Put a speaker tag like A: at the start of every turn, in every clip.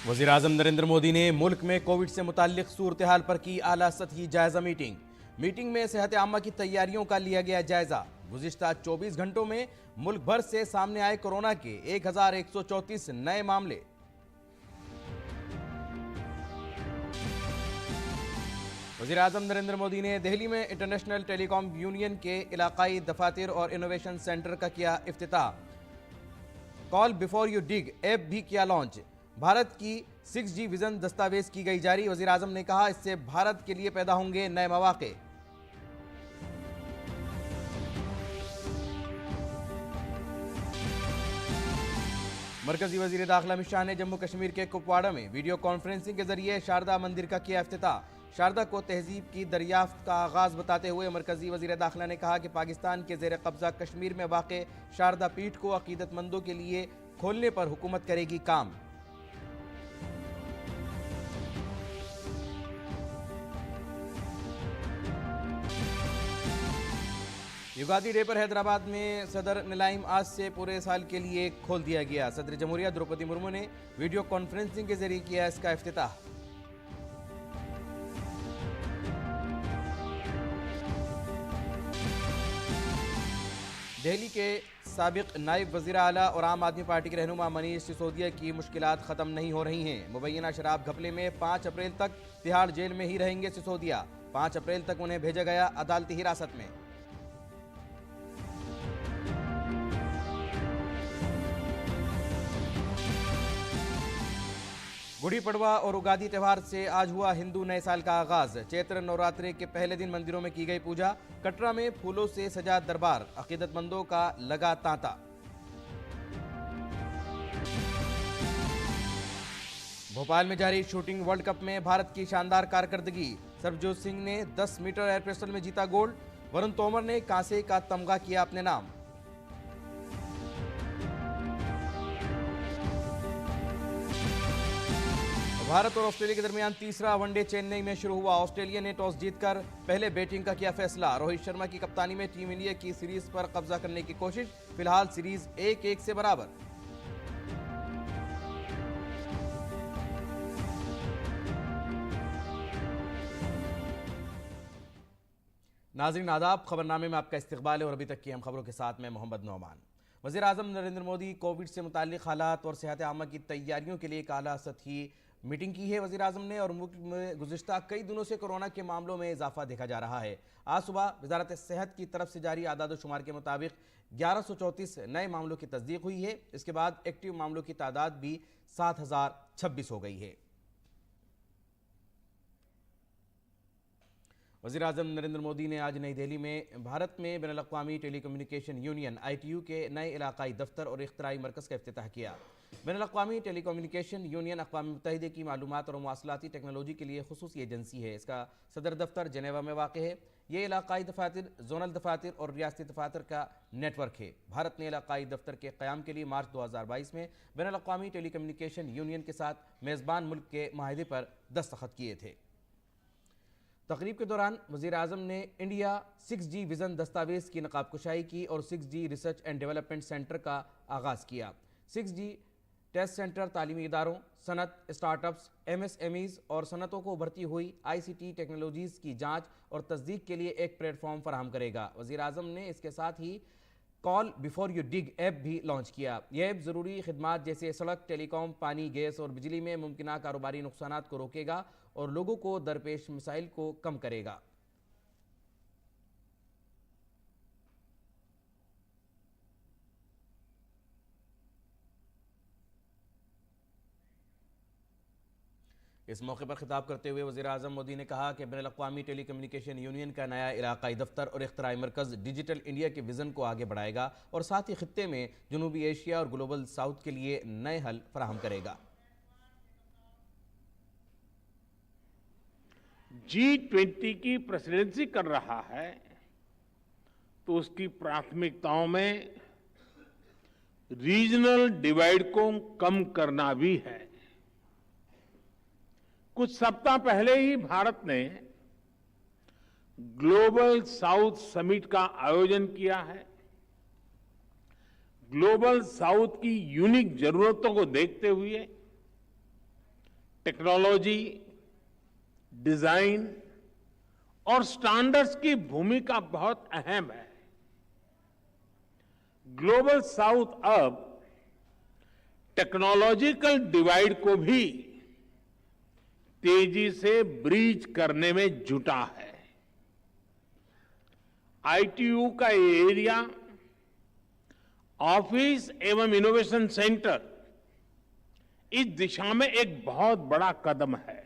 A: वज़ीर-ए-आज़म नरेंद्र मोदी ने मुल्क में कोविड से मुताल्लिक सूरत हाल पर की आला सतही जायजा मीटिंग में सेहत आमा की तैयारियों का लिया गया जायजा। गुज़िश्ता 24 घंटों में मुल्क भर से सामने आए कोरोना के 1134 नए मामले। वज़ीर-ए-आज़म नरेंद्र मोदी ने दिल्ली में इंटरनेशनल टेलीकॉम यूनियन के इलाकाई दफातर और इनोवेशन सेंटर का किया इफ्तिताह। Call before you dig app भी किया लॉन्च। भारत की 6G विजन दस्तावेज की गई जारी। वज़ीर-ए-आज़म ने कहा, इससे भारत के लिए पैदा होंगे नए मौके। मरकजी वज़ीर दाखिला अमित शाह ने जम्मू कश्मीर के कुपवाड़ा में वीडियो कॉन्फ्रेंसिंग के जरिए शारदा मंदिर का किया इफ्तिताह। शारदा को तहजीब की दरियाफ्त का आगाज बताते हुए मरकजी वज़ीर दाखिला ने कहा कि पाकिस्तान के ज़ेर कब्जा कश्मीर में वाक़ शारदा पीठ को अकीदतमंदों के लिए खोलने पर हुकूमत करेगी काम। युगादी डे पर हैदराबाद में सदर निलाइम आज से पूरे साल के लिए खोल दिया गया। सदर जमहूरिया द्रौपदी मुर्मू ने वीडियो कॉन्फ्रेंसिंग के जरिए किया इसका इफ्तिताह। दिल्ली के साबिक नायब वज़ीर आला और आम आदमी पार्टी के रहनुमा मनीष सिसोदिया की मुश्किलात ख़त्म नहीं हो रही हैं। मुबैना शराब घपले में 5 अप्रैल तक तिहाड़ जेल में ही रहेंगे सिसोदिया। 5 अप्रैल तक उन्हें भेजा गया अदालती हिरासत में। गुड़ी पड़वा और उगादी त्यौहार से आज हुआ हिंदू नए साल का आगाज। चैत्र नवरात्रि के पहले दिन मंदिरों में की गई पूजा। कटरा में फूलों से सजा दरबार, अकीदतमंदों का लगा तांता। भोपाल में जारी शूटिंग वर्ल्ड कप में भारत की शानदार कारकर्दगी। सरबजोत सिंह ने 10 मीटर एयर पिस्टल में जीता गोल्ड। वरुण तोमर ने कांसे का तमगा किया अपने नाम। भारत और ऑस्ट्रेलिया के दरमियान तीसरा वनडे चेन्नई में शुरू हुआ। ऑस्ट्रेलिया ने टॉस जीतकर पहले बैटिंग का किया फैसला। रोहित शर्मा की कप्तानी में टीम इंडिया की सीरीज पर कब्जा करने की कोशिश। फिलहाल सीरीज 1-1 से बराबर। नाज़रीन आदाब, खबरनामे में आपका इस्तकबाल है और अभी तक की हम खबरों के साथ मैं मोहम्मद नौमान। वज़ीर-ए-आज़म नरेंद्र मोदी कोविड से मुताल्लिक हालात और सेहत आमा की तैयारियों के लिए एक आला सतही मीटिंग की है वज़ीर-ए-आज़म ने, और मुल्क में गुज़िश्ता कई दिनों से कोरोना के मामलों में इजाफा देखा जा रहा है। आज सुबह वज़ारत सेहत की तरफ से जारी आदाद-ओ-शुमार के मुताबिक 1134 नए मामलों की तस्दीक हुई है। इसके बाद एक्टिव मामलों की तादाद भी 7026 हो गई है। वज़ीर-ए-आज़म नरेंद्र मोदी ने आज नई दिल्ली में भारत में बैनुल-अक़वामी टेलीकम्युनिकेशन यूनियन ITU के नए इलाकाई दफ्तर और इख्तिराई मरकज़ का इफ्तिताह किया। बैनुल-अक़वामी टेलीकम्युनिकेशन यूनियन अक़वाम मुत्तहिदा की मालूमात और मवासलाती टेक्नोलॉजी के लिए खुसूसी एजेंसी है। इसका सदर दफ्तर जेनेवा में वाक़ है। ये इलाकाई दफातर, जोनल दफातर और रियासती दफातर का नेटवर्क है। भारत ने इलाकाई दफ्तर के क़याम के लिए मार्च 2022 में बैनुल-अक़वामी टेलीकम्युनिकेशन यूनियन के साथ मेज़बान मुल्क के माहिदे पर दस्तखत किए थे। तकरीब के दौरान वज़ीर-ए-आज़म ने इंडिया 6G विज़न दस्तावेज़ की नकाबकुशाई की और 6G research and development centre का आगाज़ किया। 6G टेस्ट सेंटर तालीमी इदारों, सनत, स्टार्टअप्स, MSMEs और सनतों को उभरती हुई ICT टेक्नोलॉजीज़ की जांच और तस्दीक के लिए एक प्लेटफॉर्म फराहम करेगा। वज़ीर-ए-आज़म ने इसके साथ ही call before you dig app भी लॉन्च किया। यह ऐप ज़रूरी खिदमात जैसे सड़क, टेलीकॉम, पानी, गैस और बिजली में मुमकिन कारोबारी नुकसानात को रोकेगा और लोगों को दरपेश मसाइल को कम करेगा। इस मौके पर खिताब करते हुए वज़ीर-ए-आज़म मोदी ने कहा कि बैनुल-अक़वामी टेलीकम्युनिकेशन यूनियन का नया इलाकाई दफ्तर और इख्तिराई मरकज़ डिजिटल इंडिया के विज़न को आगे बढ़ाएगा और साथ ही खित्ते में जनूबी एशिया और ग्लोबल साउथ के लिए नए हल फराहम करेगा।
B: G20 की प्रेसिडेंसी कर रहा है तो उसकी प्राथमिकताओं में रीजनल डिवाइड को कम करना भी है। कुछ सप्ताह पहले ही भारत ने ग्लोबल साउथ समिट का आयोजन किया है। ग्लोबल साउथ की यूनिक जरूरतों को देखते हुए टेक्नोलॉजी, डिजाइन और स्टैंडर्ड्स की भूमिका बहुत अहम है। ग्लोबल साउथ अब टेक्नोलॉजिकल डिवाइड को भी तेजी से ब्रीच करने में जुटा है। आईटीयू का ये एरिया ऑफिस एवं इनोवेशन सेंटर इस दिशा में एक बहुत बड़ा कदम है।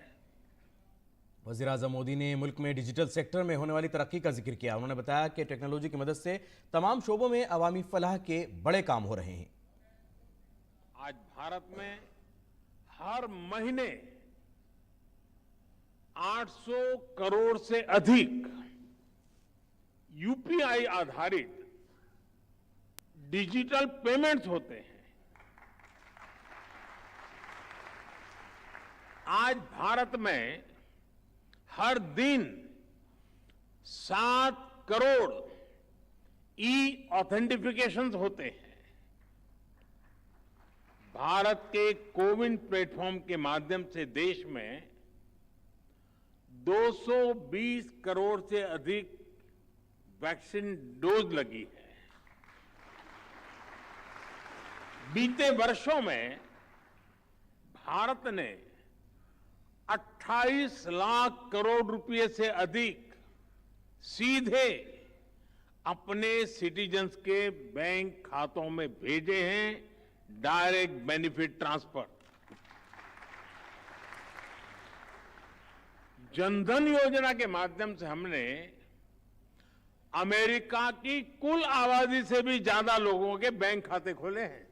A: वज़ीर-ए-आज़म मोदी ने मुल्क में डिजिटल सेक्टर में होने वाली तरक्की का जिक्र किया। उन्होंने बताया कि टेक्नोलॉजी की मदद से तमाम शोबों में अवामी फलाह के बड़े काम हो रहे हैं।
B: आज भारत में हर महीने 800 करोड़ से अधिक यूपीआई आधारित डिजिटल पेमेंट्स होते हैं। आज भारत में हर दिन 7 करोड़ ई ऑथेंटिफिकेशंस होते हैं। भारत के कोविन प्लेटफॉर्म के माध्यम से देश में 220 करोड़ से अधिक वैक्सीन डोज लगी है। बीते वर्षों में भारत ने 28 लाख करोड़ रुपए से अधिक सीधे अपने सिटीजन्स के बैंक खातों में भेजे हैं, डायरेक्ट बेनिफिट ट्रांसफर। जनधन योजना के माध्यम से हमने अमेरिका की कुल आबादी से भी ज्यादा लोगों के बैंक खाते खोले हैं।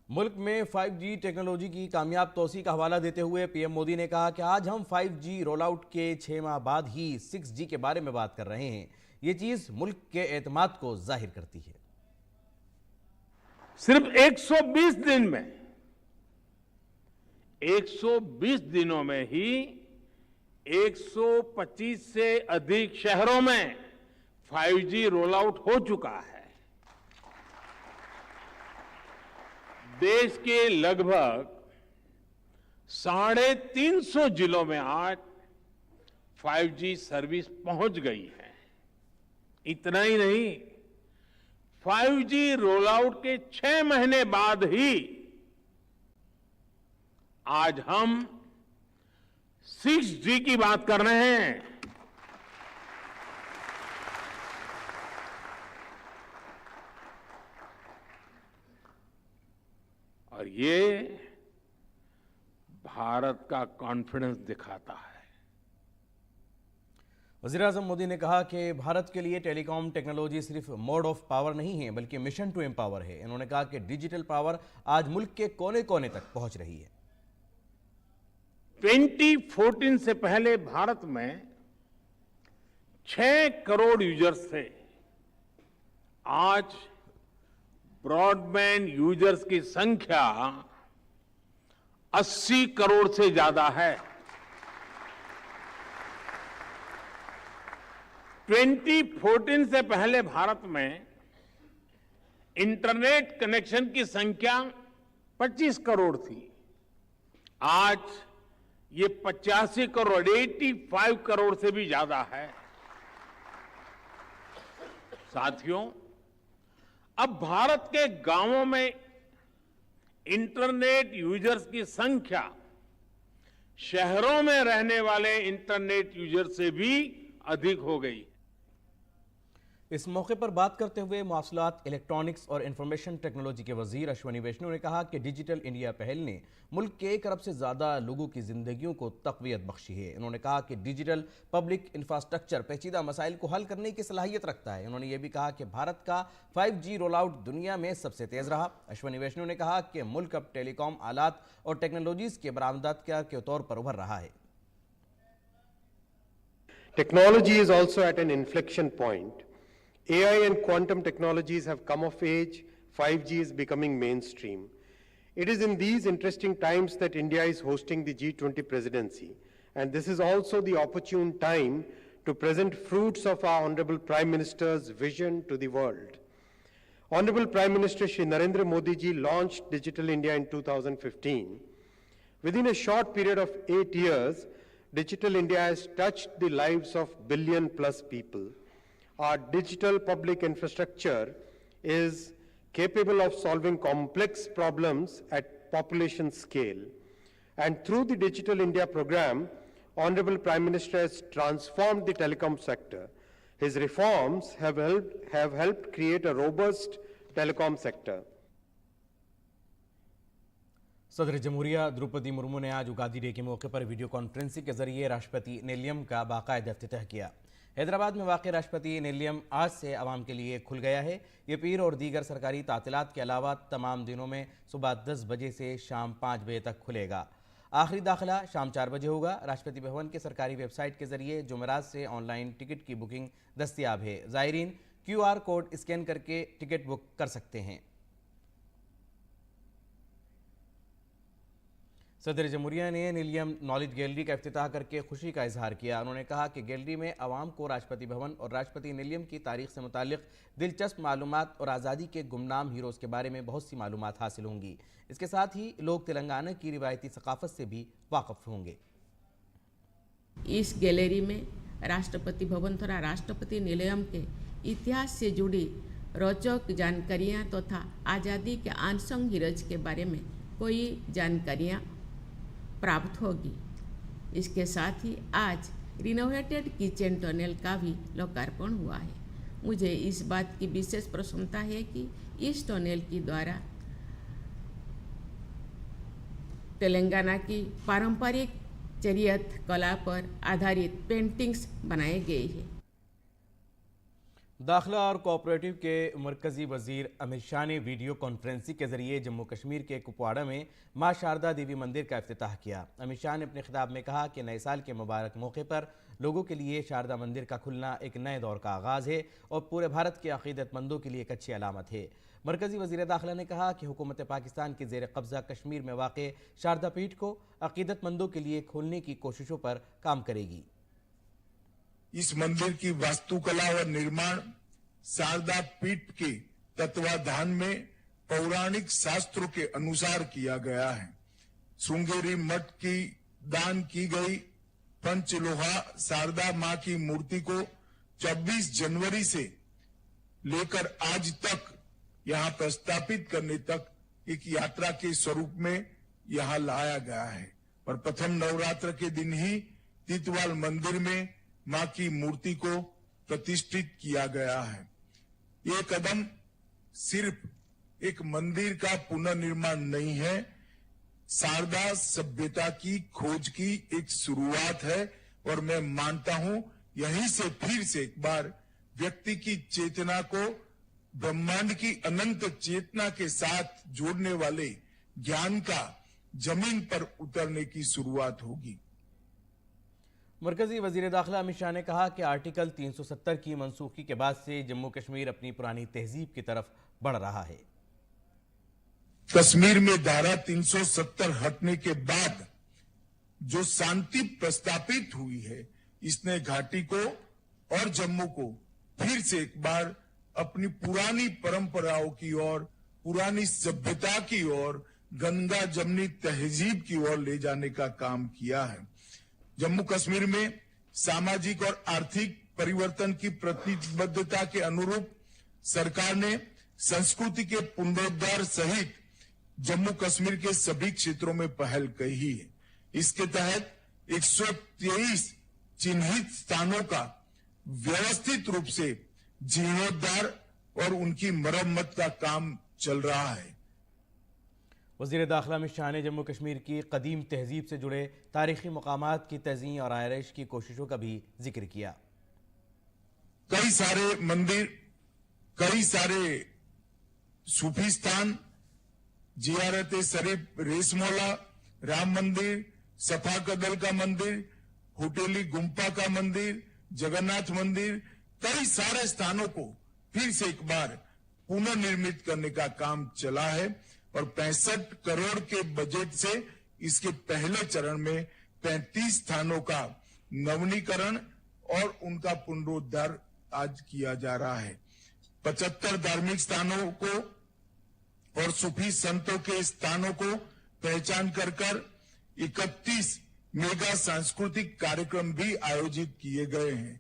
A: मुल्क में 5G टेक्नोलॉजी की कामयाब तोसी का हवाला देते हुए पीएम मोदी ने कहा कि आज हम 5G रोल आउट के 6 माह बाद ही 6G के बारे में बात कर रहे हैं। ये चीज मुल्क के एतमाद को जाहिर करती है।
B: सिर्फ 120 दिन में 120 दिनों में ही 125 से अधिक शहरों में 5G रोल आउट हो चुका है। देश के लगभग 350 जिलों में आज 5G सर्विस पहुंच गई है। इतना ही नहीं, 5G रोल आउट के 6 महीने बाद ही आज हम 6G की बात कर रहे हैं। और ये भारत का कॉन्फिडेंस दिखाता है।
A: वज़ीर-ए-आज़म मोदी ने कहा कि भारत के लिए टेलीकॉम टेक्नोलॉजी सिर्फ मोड ऑफ पावर नहीं है बल्कि मिशन टू एम्पावर है। उन्होंने कहा कि डिजिटल पावर आज मुल्क के कोने कोने तक पहुंच रही है।
B: 2014 से पहले भारत में 6 करोड़ यूजर्स थे। आज ब्रॉडबैंड यूजर्स की संख्या 80 करोड़ से ज्यादा है। 2014 से पहले भारत में इंटरनेट कनेक्शन की संख्या 25 करोड़ थी। आज ये 85 करोड़ 85 करोड़ से भी ज्यादा है। साथियों, अब भारत के गांवों में इंटरनेट यूजर्स की संख्या शहरों में रहने वाले इंटरनेट यूजर से भी अधिक हो गई।
A: इस मौके पर बात करते हुए मवासलात, इलेक्ट्रॉनिक्स और इंफॉर्मेशन टेक्नोलॉजी के वजीर अश्वनी वैष्णव ने कहा कि डिजिटल इंडिया पहल ने मुल्क के 1 अरब से ज़्यादा लोगों की जिंदगियों को तक़वियत बख्शी है। उन्होंने कहा कि डिजिटल पब्लिक इंफ्रास्ट्रक्चर पेचीदा मसाइल को हल करने की सलाहियत रखता है। उन्होंने ये भी कहा कि भारत का 5G रोल आउट दुनिया में सबसे तेज़ रहा। अश्वनी वैष्णव ने कहा कि मुल्क अब टेलीकॉम आलात और टेक्नोलॉजीज़ के बरामदतकार के तौर पर उभर रहा है।
C: Technology is also at an inflection point. AI and quantum technologies have come of age 5G is becoming mainstream. It is in these interesting times that India is hosting the G20 presidency, and this is also the opportune time to present fruits of our Honorable Prime Minister's vision to the world. Honorable Prime Minister Shri Narendra Modi ji launched Digital India in 2015. Within a short period of 8 years, Digital India has touched the lives of billion-plus people. Our digital public infrastructure is capable of solving complex problems at population scale. And through the Digital India program, Honorable Prime Minister has transformed the telecom sector. His reforms have helped create a robust telecom sector.
A: सदर जमहूरिया द्रौपदी मुर्मू ने आज Ugadi day के मौके पर video conferencing के जरिए राष्ट्रपति निलयम का बाकायदा इफ्तिताह किया। हैदराबाद में वाक़ राष्ट्रपति निलयम आज से आवाम के लिए खुल गया है। ये पीर और दीगर सरकारी तातीलात के अलावा तमाम दिनों में सुबह 10 बजे से शाम 5 बजे तक खुलेगा। आखिरी दाखिला शाम 4 बजे होगा। राष्ट्रपति भवन के सरकारी वेबसाइट के जरिए जुमेरात से ऑनलाइन टिकट की बुकिंग दस्तयाब है। ज़ायरीन QR कोड स्कैन करके टिकट बुक कर सकते हैं। सदर जमहूरिया ने निलयम नॉलेज गैलरी का इफ्तिताह करके खुशी का इजहार किया। उन्होंने कहा कि गैलरी में आवाम को राष्ट्रपति भवन और राष्ट्रपति निलयम की तारीख से मुताल्लिक दिलचस्प मालूमात और आज़ादी के गुमनाम हीरोज़ के बारे में बहुत सी मालूमात हासिल होंगी। इसके साथ ही लोग तेलंगाना की रिवायती सकाफत से भी वाकिफ होंगे।
D: इस गैलरी में राष्ट्रपति भवन तथा राष्ट्रपति निलयम के इतिहास से जुड़ी रोचक जानकारियाँ तथा आज़ादी के अनसंग हीरोज के बारे में कोई जानकारियाँ प्राप्त होगी। इसके साथ ही आज रिनोवेटेड किचन टनल का भी लोकार्पण हुआ है। मुझे इस बात की विशेष प्रसन्नता है कि इस टनल के द्वारा तेलंगाना की पारंपरिक चरियत कला पर आधारित पेंटिंग्स बनाए गए हैं।
A: दाखिला और कोऑपरेटिव के मरकज़ी वज़ीर अमित शाह ने वीडियो कॉन्फ्रेंसिंग के जरिए जम्मू कश्मीर के कुपवाड़ा में माँ शारदा देवी मंदिर का इफ्तिताह किया। अमित शाह ने अपने खिताब में कहा कि नए साल के मुबारक मौके पर लोगों के लिए शारदा मंदिर का खुलना एक नए दौर का आगाज़ है और पूरे भारत के अक़ीदतमंदों के लिए एक अच्छी अलामत है। मरकज़ी वज़ीर दाखिला ने कहा कि हुकूमत पाकिस्तान के ज़ेर कब्ज़ा कश्मीर में वाक़े शारदा पीठ को अक़ीदतमंदों के लिए खोलने की कोशिशों पर काम करेगी।
E: इस मंदिर की वास्तुकला और निर्माण शारदा पीठ के तत्वाधान में पौराणिक शास्त्रों के अनुसार किया गया है। श्रृंगेरी मठ की दान की गई पंचलोहा शारदा मां की मूर्ति को 24 जनवरी से लेकर आज तक यहां प्रस्थापित करने तक एक यात्रा के स्वरूप में यहां लाया गया है और प्रथम नवरात्र के दिन ही तितवाल मंदिर में मां की मूर्ति को प्रतिष्ठित किया गया है। ये कदम सिर्फ एक मंदिर का पुनर्निर्माण नहीं है, शारदा सभ्यता की खोज की एक शुरुआत है और मैं मानता हूं यहीं से फिर से एक बार व्यक्ति की चेतना को ब्रह्मांड की अनंत चेतना के साथ जोड़ने वाले ज्ञान का जमीन पर उतरने की शुरुआत होगी।
A: मरकज़ी वज़ीर दाखिला अमित शाह ने कहा कि आर्टिकल 370 की मनसूखी के बाद से जम्मू कश्मीर अपनी पुरानी तहजीब की तरफ बढ़ रहा है।
E: कश्मीर में धारा 370 हटने के बाद जो शांति प्रस्तापित हुई है, इसने घाटी को और जम्मू को फिर से एक बार अपनी पुरानी परंपराओं की ओर, पुरानी सभ्यता की ओर, गंगा जमनी तहजीब की ओर ले जाने का काम किया है। जम्मू कश्मीर में सामाजिक और आर्थिक परिवर्तन की प्रतिबद्धता के अनुरूप सरकार ने संस्कृति के पुनरुद्धार सहित जम्मू कश्मीर के सभी क्षेत्रों में पहल की है। इसके तहत 123 चिन्हित स्थानों का व्यवस्थित रूप से जीर्णोद्धार और उनकी मरम्मत का काम चल रहा है।
A: वज़ीर दाखिला अमित शाह ने जम्मू कश्मीर की कदीम तहजीब से जुड़े तारीखी मकामात की तज़ीं और आयरश की कोशिशों का भी जिक्र किया।
E: कई सारे मंदिर, कई सारे सूफी स्थान, जियारत शरीफ रेशमोला, राम मंदिर, सफा कदल का मंदिर, होटेली गुम्पा का मंदिर, जगन्नाथ मंदिर, कई सारे स्थानों को फिर से एक बार पुनर्निर्मित करने का काम चला है और 65 करोड़ के बजट से इसके पहले चरण में 35 स्थानों का नवीनीकरण और उनका पुनरुद्धार आज किया जा रहा है। 75 धार्मिक स्थानों को और सूफी संतों के स्थानों को पहचान कर 31 मेगा सांस्कृतिक कार्यक्रम भी आयोजित किए गए हैं।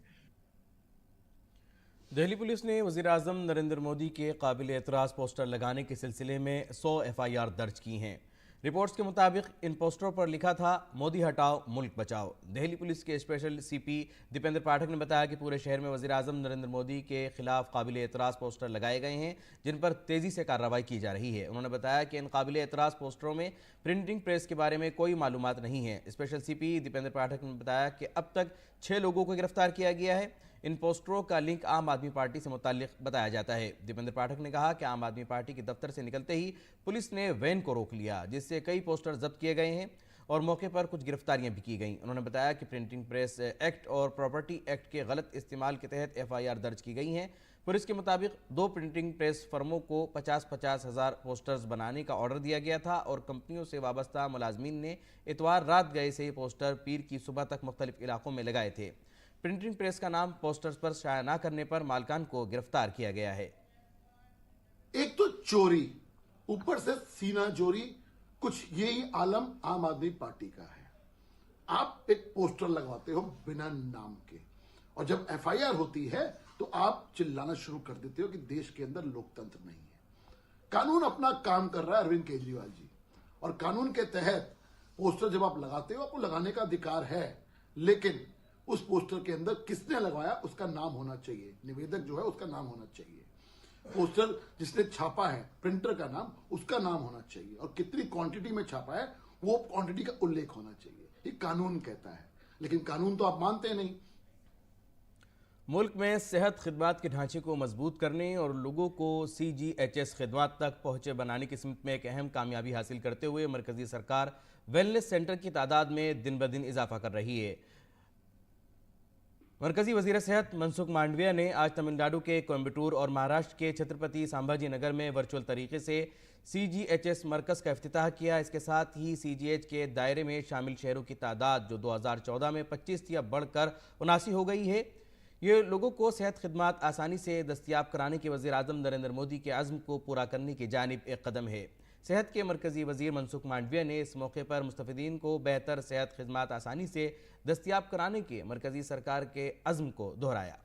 A: दिल्ली पुलिस ने वज़ीर-ए-आज़म नरेंद्र मोदी के काबिल एतराज़ पोस्टर लगाने के सिलसिले में 100 FIR दर्ज की हैं। रिपोर्ट्स के मुताबिक इन पोस्टरों पर लिखा था, मोदी हटाओ मुल्क बचाओ। दिल्ली पुलिस के स्पेशल CP दीपेंद्र पाठक ने बताया कि पूरे शहर में वज़ीर-ए-आज़म नरेंद्र मोदी के खिलाफ काबिल एतराज़ पोस्टर लगाए गए हैं, जिन पर तेज़ी से कार्रवाई की जा रही है। उन्होंने बताया कि इन काबिल एतराज़ पोस्टरों में प्रिंटिंग प्रेस के बारे में कोई मालूमात नहीं है। स्पेशल CP दीपेंद्र पाठक ने बताया कि अब तक 6 लोगों को गिरफ्तार किया गया है। इन पोस्टरों का लिंक आम आदमी पार्टी से मुताल्लिक बताया जाता है। दीपेंद्र पाठक ने कहा कि आम आदमी पार्टी के दफ्तर से निकलते ही पुलिस ने वैन को रोक लिया, जिससे कई पोस्टर जब्त किए गए हैं और मौके पर कुछ गिरफ्तारियां भी की गईं। उन्होंने बताया कि प्रिंटिंग प्रेस एक्ट और प्रॉपर्टी एक्ट के गलत इस्तेमाल के तहत FIR दर्ज की गई हैं। पुलिस के मुताबिक 2 प्रिंटिंग प्रेस फर्मों को 50-50 हज़ार पोस्टर्स बनाने का ऑर्डर दिया गया था और कंपनियों से वाबस्ता मुलाजमीन ने इतवार रात गए से पोस्टर पीर की सुबह तक मुख्तलिफ इलाकों में लगाए थे। प्रिंटिंग प्रेस का नाम पोस्टर्स पर शाया न करने पर मालकान को गिरफ्तार किया गया है।
F: एक तो चोरी, ऊपर से सीना चोरी, कुछ यही आलम आम आदमी पार्टी का है। आप एक पोस्टर लगवाते हो बिना नाम के और जब FIR होती है तो आप चिल्लाना शुरू कर देते हो कि देश के अंदर लोकतंत्र नहीं है। कानून अपना काम कर रहा है अरविंद केजरीवाल जी, और कानून के तहत पोस्टर जब आप लगाते हो आपको लगाने का अधिकार है, लेकिन उस पोस्टर के अंदर किसने लगवाया उसका नाम होना चाहिए, निवेदक जो है उसका नाम होना चाहिए, पोस्टर जिसने छापा है प्रिंटर का नाम, उसका नाम होना चाहिए, और कितनी क्वांटिटी में छापा है वो क्वांटिटी का उल्लेख होना चाहिए। ये कानून कहता है, लेकिन कानून तो आप मानते नहीं।
A: मुल्क में सेहत खिदमात के ढांचे को मजबूत करने और लोगों को CGHS खिदमात तक पहुँचे बनाने की सिमत में एक अहम कामयाबी हासिल करते हुए मरकजी सरकार वेलनेस सेंटर की तादाद में दिन ब दिन इजाफा कर रही है। मरकजी वज़ीर सेहत मनसुख मांडविया ने आज तमिलनाडु के कोयम्बटूर और महाराष्ट्र के छत्रपति संभाजी नगर में वर्चुअल तरीके से CGHS मरकज़ का इफ्तिताह किया। इसके साथ ही CGH के दायरे में शामिल शहरों की तादाद जो 2014 में 25 थी अब बढ़कर 79 हो गई है। ये लोगों को सेहत खिदमात आसानी से दस्तियाब कराने के वज़ीर-ए-आज़म नरेंद्र मोदी के अज़्म को पूरा करने की जानिब एक कदम है। सेहत के मरकज़ी वज़ीर मनसुख मांडविया ने इस मौके पर मुस्तफ़िदीन को बेहतर सेहत खिदमात आसानी से दस्तियाब कराने के मरकज़ी सरकार के अज़्म को दोहराया।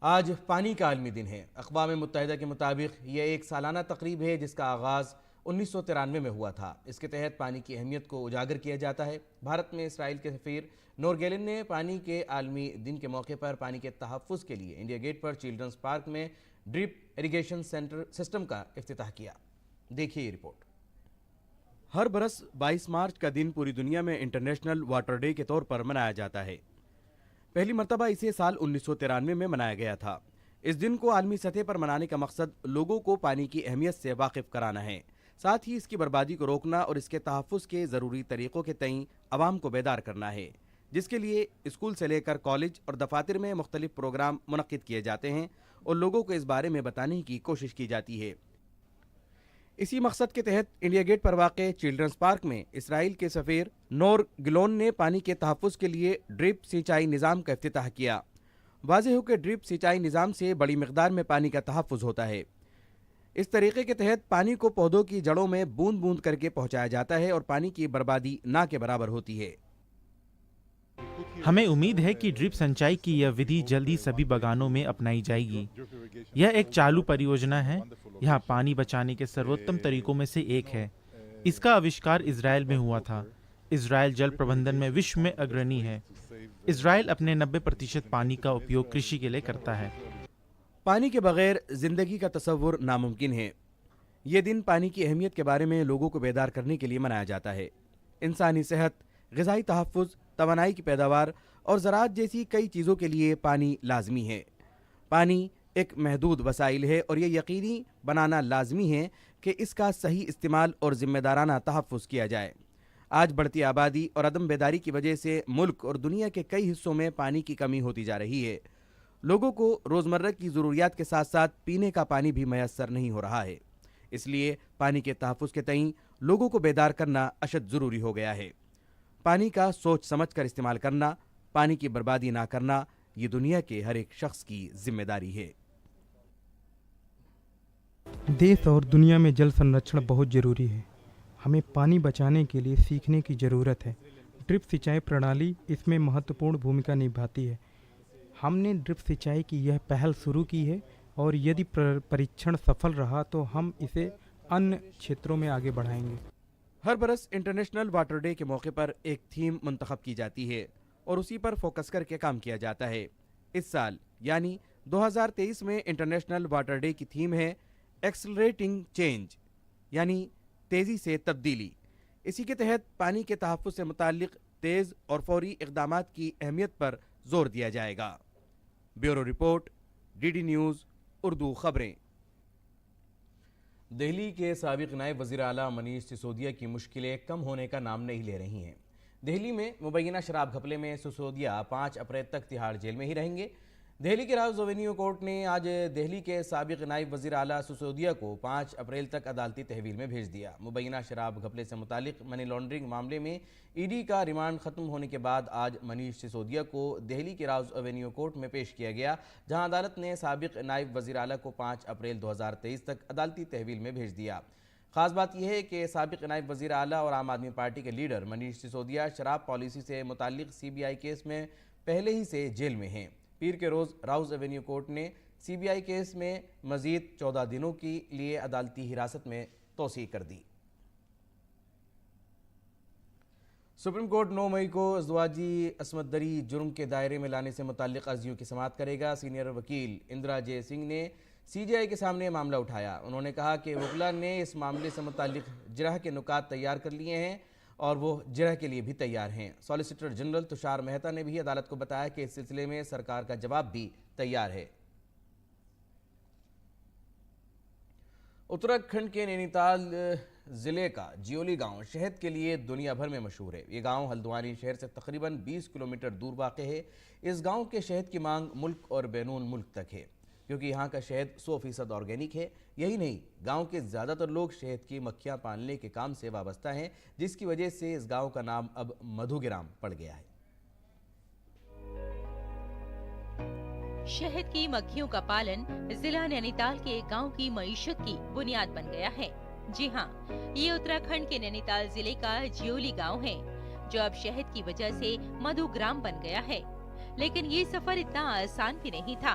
A: आज पानी का आलमी दिन है। अक़वाम मुत्तहिदा के मुताबिक यह एक सालाना तक़रीब है जिसका आगाज़ 1993 में हुआ था। इसके तहत पानी की अहमियत को उजागर किया जाता है। भारत में इसराइल के सफ़ीर नूर गैलन ने पानी के आलमी दिन के मौके पर पानी के तहफ़्फ़ुज़ के लिए इंडिया गेट पर चिल्ड्रंस पार्क में ड्रिप इरिगेशन सेंटर सिस्टम का इफ्तिताह किया। देखिए ये रिपोर्ट। हर बरस 22 मार्च का दिन पूरी दुनिया में इंटरनेशनल वाटर डे के तौर पर मनाया जाता है। पहली मरतबा इसे साल 1993 में मनाया गया था। इस दिन को आलमी सतह पर मनाने का मकसद लोगों को पानी की अहमियत से वाकिफ कराना है, साथ ही इसकी बर्बादी को रोकना और इसके तहफ़्फ़ुज़ के ज़रूरी तरीक़ों के तईं अवाम को बेदार करना है, जिसके लिए स्कूल से लेकर कॉलेज और दफातर में मुख्तलिफ प्रोग्राम मुनक़्क़िद किए जाते हैं और लोगों को इस बारे में बताने की कोशिश की जाती है। इसी मकसद के तहत इंडिया गेट पर वाक़े चिल्ड्रंस पार्क में इसराइल के सफ़ीर नूर गैलन ने पानी के तहफ़्फ़ुज़ के लिए ड्रिप सिंचाई निज़ाम का इफ्तिताह किया। वाज़ेह हो कि ड्रिप सिंचाई निज़ाम से बड़ी मिक़दार में पानी का तहफ़्फ़ुज़ होता है। इस तरीके के तहत पानी को पौधों की जड़ों में बूंद बूंद करके पहुँचाया जाता है और पानी की बर्बादी ना के बराबर होती है।
G: हमें उम्मीद है कि ड्रिप सिंचाई की यह विधि जल्दी सभी बागानों में अपनाई जाएगी। यह एक चालू परियोजना है। यहाँ पानी बचाने के सर्वोत्तम तरीकों में से एक है। इसका आविष्कार इजराइल में हुआ था। इजराइल जल प्रबंधन में विश्व में अग्रणी है। इजराइल अपने 90% पानी का उपयोग कृषि के लिए करता है।
A: पानी के बगैर जिंदगी का तसव्वुर नामुमकिन है। ये दिन पानी की अहमियत के बारे में लोगों को बेदार करने के लिए मनाया जाता है। इंसानी सेहत, ग़िज़ाई तहफ़्फ़ुज़, तवानाई की पैदावार और ज़राअत जैसी कई चीज़ों के लिए पानी लाजमी है। पानी एक महदूद वसाइल है और ये यकीनी बनाना लाजमी है कि इसका सही इस्तेमाल और ज़िम्मेदाराना तहफ़्फ़ुज़ किया जाए। आज बढ़ती आबादी और अदम बेदारी की वजह से मुल्क और दुनिया के कई हिस्सों में पानी की कमी होती जा रही है। लोगों को रोज़मर्रा की ज़रूरियात के साथ साथ पीने का पानी भी मैसर नहीं हो रहा है। इसलिए पानी के तहफ़्फ़ुज़ के तईं लोगों को बेदार करना अशद ज़रूरी हो गया है। पानी का सोच समझ कर इस्तेमाल करना, पानी की बर्बादी ना करना, ये दुनिया के हर एक शख्स की जिम्मेदारी है।
H: देश और दुनिया में जल संरक्षण बहुत ज़रूरी है। हमें पानी बचाने के लिए सीखने की ज़रूरत है। ड्रिप सिंचाई प्रणाली इसमें महत्वपूर्ण भूमिका निभाती है। हमने ड्रिप सिंचाई की यह पहल शुरू की है और यदि परीक्षण सफल रहा तो हम इसे अन्य क्षेत्रों में आगे बढ़ाएंगे।
A: हर बरस इंटरनेशनल वाटर डे के मौके पर एक थीम मुंतखब की जाती है और उसी पर फोकस करके काम किया जाता है। इस साल यानी 2023 में इंटरनेशनल वाटर डे की थीम है एक्सेलरेटिंग चेंज, यानी तेज़ी से तब्दीली। इसी के तहत पानी के तहफ़्फ़ुज़ से मुताल्लिक़ तेज़ और फौरी इक़दामात की अहमियत पर जोर दिया जाएगा। Bureau report, DD news Urdu खबरें। दिल्ली के साबिक़ नायब वज़ीर आला मनीष सिसोदिया की मुश्किलें कम होने का नाम नहीं ले रही हैं। दिल्ली में मुबैना शराब घपले में सिसोदिया 5 अप्रैल तक तिहाड़ जेल में ही रहेंगे। दिल्ली के राउज़ एवेन्यू कोर्ट ने आज दिल्ली के साबिक़ नायब वज़ीर आला सिसोदिया को 5 अप्रैल तक अदालती तहवील में भेज दिया। मुबैना शराब घपले से मुतालिक मनी लॉन्ड्रिंग मामले में ईडी का रिमांड ख़त्म होने के बाद आज मनीष सिसोदिया को दिल्ली के राउज़ एवेन्यू कोर्ट में पेश किया गया, जहां अदालत ने साबिक़ नायब वज़ीर आला को 5 अप्रैल 2023 तक अदालती तहवील में भेज दिया। ख़ास बात यह है कि साबिक़ नायब वज़ीर आला और आम आदमी पार्टी के लीडर मनीष सिसोदिया शराब पॉलिसी से मुताल्लिक़ CBI केस में पहले ही से जेल में हैं। पीर के रोज़ राउज़ एवेन्यू कोर्ट ने CBI केस में मज़ीद 14 दिनों के लिए अदालती हिरासत में तोसी कर दी। सुप्रीम कोर्ट 9 मई को अज़वाजी असमत दरी जुर्म के दायरे में लाने से मुताल्लिक़ अर्जियों की समाअत करेगा। सीनियर वकील इंदिरा जे सिंह ने CJI के सामने मामला उठाया। उन्होंने कहा कि वकला ने इस मामले से मुताल्लिक़ जरह के नुकात तैयार कर लिए हैं और वो जरह के लिए भी तैयार हैं। सॉलिसिटर जनरल तुषार मेहता ने भी अदालत को बताया कि इस सिलसिले में सरकार का जवाब भी तैयार है। उत्तराखंड के नैनीताल ज़िले का जियोली गांव शहद के लिए दुनिया भर में मशहूर है। ये गांव हल्द्वानी शहर से तकरीबन 20 किलोमीटर दूर वाक़ है। इस गांव के शहद की मांग मुल्क और बैरून मुल्क तक है, क्योंकि यहाँ का शहद 100% ऑर्गेनिक है। यही नहीं, गांव के ज़्यादातर लोग शहद की मक्खियाँ पालने के काम से वाबस्ता हैं, जिसकी वजह से इस गांव का नाम अब मधुग्राम पड़ गया है।
I: शहद की मक्खियों का पालन जिला नैनीताल के एक गांव की मईशत की बुनियाद बन गया है। जी हाँ, ये उत्तराखंड के नैनीताल जिले का जियोली गांव है, जो अब शहद की वजह से मधुग्राम बन गया है। लेकिन ये सफर इतना आसान भी नहीं था।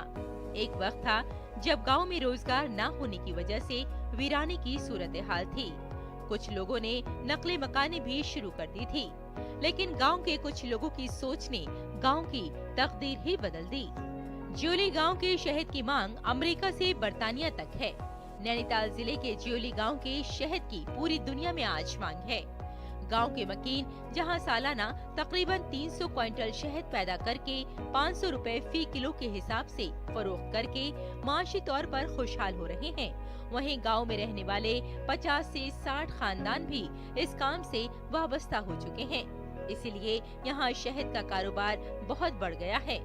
I: एक वक्त था जब गांव में रोजगार न होने की वजह से वीराने की सूरत हाल थी। कुछ लोगों ने नकली मकानें भी शुरू कर दी थी, लेकिन गांव के कुछ लोगों की सोच ने गांव की तकदीर ही बदल दी। जियोली गांव के शहद की मांग अमेरिका से बरतानिया तक है। नैनीताल जिले के जियोली गांव के शहद की पूरी दुनिया में आज मांग है। गांव के मकीन जहां सालाना तकरीबन 300 क्विंटल शहद पैदा करके 500 रुपए फी किलो के हिसाब से फरोख्त करके माशी तौर पर खुशहाल हो रहे हैं, वहीं गांव में रहने वाले 50 से 60 खानदान भी इस काम से वाबस्ता हो चुके हैं। इसीलिए यहाँ शहद का कारोबार बहुत बढ़ गया है।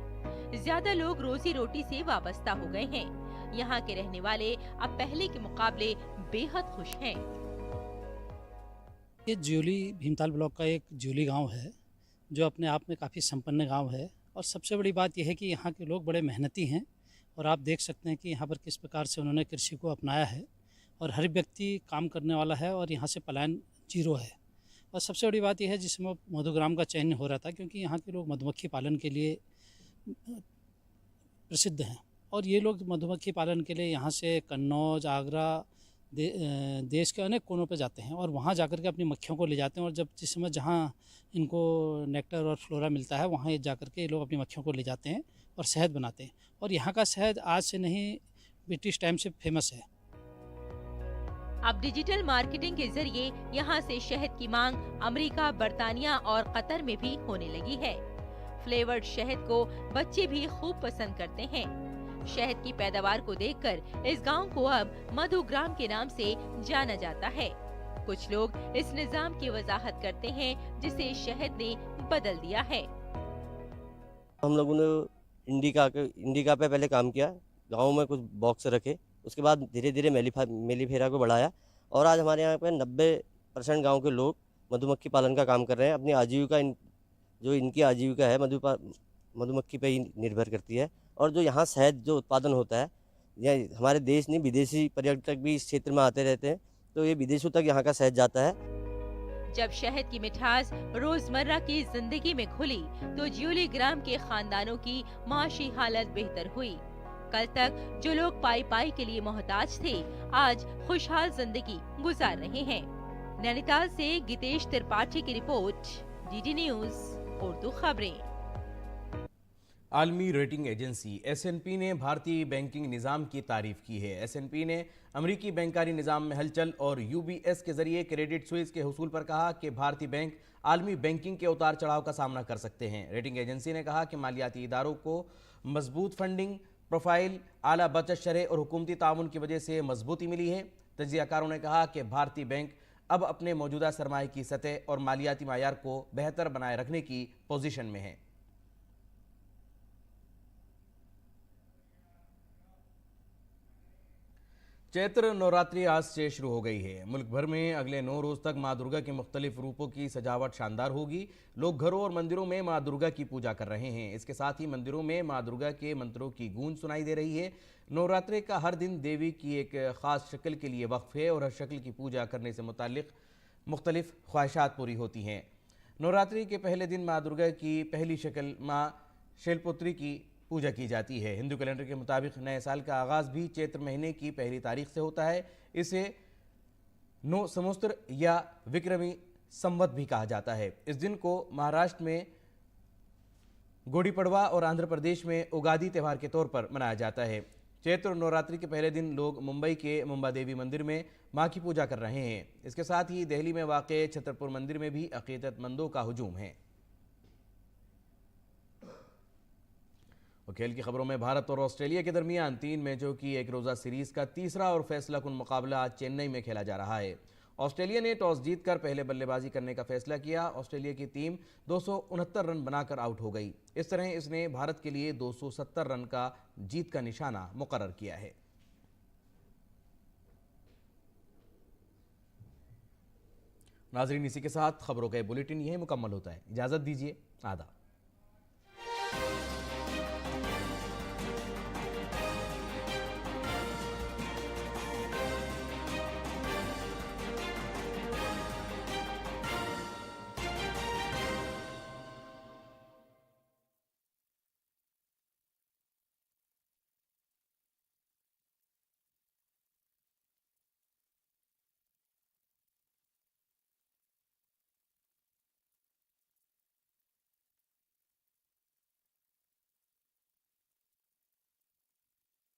I: ज्यादा लोग रोजी रोटी से वाबस्ता हो गए हैं। यहाँ के रहने वाले अब पहले के मुकाबले बेहद खुश हैं।
J: ये जियोली भीमताल ब्लॉक का एक जियोली गांव है, जो अपने आप में काफ़ी संपन्न गांव है। और सबसे बड़ी बात यह है कि यहाँ के लोग बड़े मेहनती हैं और आप देख सकते हैं कि यहाँ पर किस प्रकार से उन्होंने कृषि को अपनाया है और हर व्यक्ति काम करने वाला है और यहाँ से पलायन जीरो है। और सबसे बड़ी बात यह है जिसमें मधुग्राम का चयन हो रहा था, क्योंकि यहाँ के लोग मधुमक्खी पालन के लिए प्रसिद्ध हैं और ये लोग मधुमक्खी पालन के लिए यहाँ से कन्नौज, आगरा, देश के अनेक कोनों पे जाते हैं और वहाँ जाकर के अपनी मक्खियों को ले जाते हैं। और जब जिस समय जहाँ इनको नेक्टर और फ्लोरा मिलता है, वहाँ ये जाकर के ये लोग अपनी मक्खियों को ले जाते हैं और शहद बनाते हैं। और यहाँ का शहद आज से नहीं, ब्रिटिश टाइम से फेमस है।
I: अब डिजिटल मार्केटिंग के जरिए यहाँ से शहद की मांग अमेरिका, बरतानिया और कतर में भी होने लगी है। फ्लेवर्ड शहद को बच्चे भी खूब पसंद करते हैं। शहद की पैदावार को देखकर इस गांव को अब मधुग्राम के नाम से जाना जाता है। कुछ लोग इस निजाम की वजाहत करते हैं जिसे शहद ने बदल दिया है।
K: हम लोगों ने इंडिका पे पहले काम किया, गाँव में कुछ बॉक्स रखे, उसके बाद धीरे धीरे मेलीफेरा को बढ़ाया और आज हमारे यहाँ पे 90% गाँव के लोग मधुमक्खी पालन का काम कर रहे हैं। अपनी आजीविका जो इनकी आजीविका है मधुमक्खी पे ही निर्भर करती है। और जो यहाँ शहद जो उत्पादन होता है, यह हमारे देश नहीं विदेशी पर्यटक भी इस क्षेत्र में आते रहते हैं, तो ये विदेशों तक यहाँ का शहद जाता है।
I: जब शहद की मिठास रोजमर्रा की जिंदगी में घुली तो ज्यूली ग्राम के खानदानों की माशी हालत बेहतर हुई। कल तक जो लोग पाई पाई के लिए मोहताज थे, आज खुशहाल जिंदगी गुजार रहे हैं। नैनीताल से गीतेश त्रिपाठी की रिपोर्ट, डीडी न्यूज उर्दू खबरें।
A: आलमी रेटिंग एजेंसी S&P ने भारतीय बैंकिंग निज़ाम की तारीफ की है। S&P ने अमरीकी बैंकारी निज़ाम में हलचल और UBS के जरिए क्रेडिट स्विस के हुसूल पर कहा कि भारतीय बैंक आलमी बैंकिंग के उतार चढ़ाव का सामना कर सकते हैं। रेटिंग एजेंसी ने कहा कि मालियाती इदारों को मजबूत फंडिंग प्रोफाइल, आला बचत शरह और हुकूमती ताउन की वजह से मजबूती मिली है। तजियाकारों ने कहा कि भारतीय बैंक अब अपने मौजूदा सरमाए की सतह और मालियाती मायार को बेहतर बनाए रखने की पोजीशन में है। चैत्र नवरात्रि आज से शुरू हो गई है। मुल्क भर में अगले 9 रोज तक मां दुर्गा के मुख्तलिफ रूपों की सजावट शानदार होगी। लोग घरों और मंदिरों में मां दुर्गा की पूजा कर रहे हैं। इसके साथ ही मंदिरों में मां दुर्गा के मंत्रों की गूंज सुनाई दे रही है। नवरात्रि का हर दिन देवी की एक ख़ास शक्ल के लिए वक्फ है और हर शक्ल की पूजा करने से मुताल्लिक मुख्तलिफ ख्वाहिशात पूरी होती हैं। नवरात्रि के पहले दिन मां दुर्गा की पहली शक्ल मां शैलपुत्री की पूजा की जाती है। हिंदू कैलेंडर के मुताबिक नए साल का आगाज़ भी चैत्र महीने की पहली तारीख से होता है। इसे नो संवत्सर या विक्रमी संवत भी कहा जाता है। इस दिन को महाराष्ट्र में गुड़ी पड़वा और आंध्र प्रदेश में उगादी त्यौहार के तौर पर मनाया जाता है। चैत्र नवरात्रि के पहले दिन लोग मुंबई के मुंबा देवी मंदिर में मां की पूजा कर रहे हैं। इसके साथ ही दिल्ली में वाक़े छतरपुर मंदिर में भी अक़ीदतमंदों का हुजूम है। और खेल की खबरों में भारत और ऑस्ट्रेलिया के दरमियान 3 मैचों की एक रोज़ा सीरीज़ का तीसरा और फैसला कुन मुकाबला आज चेन्नई में खेला जा रहा है। ऑस्ट्रेलिया ने टॉस जीतकर पहले बल्लेबाजी करने का फैसला किया। ऑस्ट्रेलिया की टीम 269 रन बनाकर आउट हो गई। इस तरह इसने भारत के लिए 270 रन का जीत का निशाना मुकर्रर किया है। नाज़रीन, इसी के साथ खबरों का बुलेटिन यही मुकम्मल होता है। इजाज़त दीजिए, आदाब।